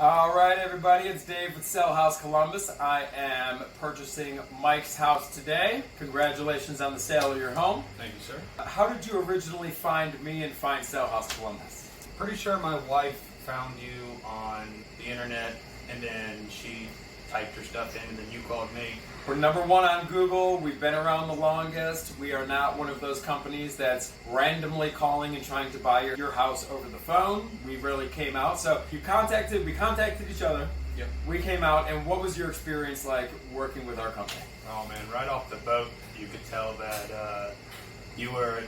All right, everybody, it's Dave with Sell House Columbus. I am purchasing Mike's house today. Congratulations on the sale of your home. Thank you, sir. How did you originally find me and find Sell House Columbus? Pretty sure my wife found you on the internet, and then she typed your stuff in, and then you called me. We're number one on Google. We've been around the longest. We are not one of those companies that's randomly calling and trying to buy your house over the phone. We really came out. So we contacted each other. Yep. We came out, and what was your experience like working with our company? Oh man, right off the boat, you could tell that you were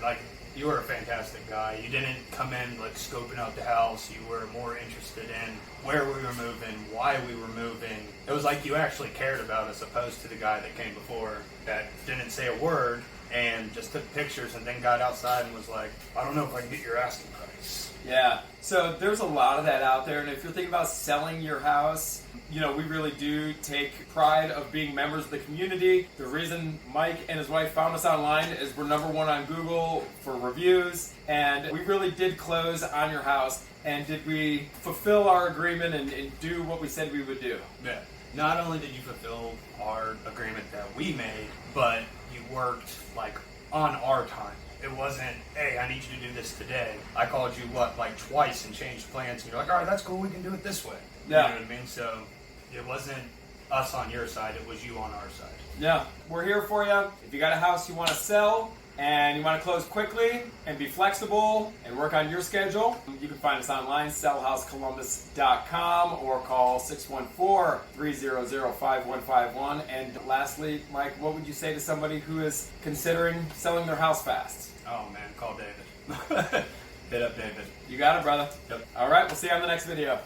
a fantastic guy. You didn't come in like scoping out the house. You were more interested in where we were moving, why we were moving. It was like you actually cared about us, opposed to the guy that came before that didn't say a word and just took pictures and then got outside and was like, I don't know if I can get your asking price. Yeah, so there's a lot of that out there, and if you're thinking about selling your house, you know, we really do take pride of being members of the community. The reason Mike and his wife found us online is we're number one on Google for reviews, and we really did close on your house. And did we fulfill our agreement and do what we said we would do? Yeah. Not only did you fulfill our agreement that we made, but you worked like on our time. It wasn't, hey, I need you to do this today. I called you, twice and changed plans, and you're like, all right, that's cool, we can do it this way. Yeah. You know what I mean? So it wasn't us on your side, it was you on our side. Yeah. We're here for you. If you got a house you want to sell and you want to close quickly and be flexible and work on your schedule, you can find us online, sellhousecolumbus.com, or call 614-300-5151. And lastly, Mike, what would you say to somebody who is considering selling their house fast? Oh man, call David. Hit up David. You got it, brother. Yep. All right, we'll see you on the next video.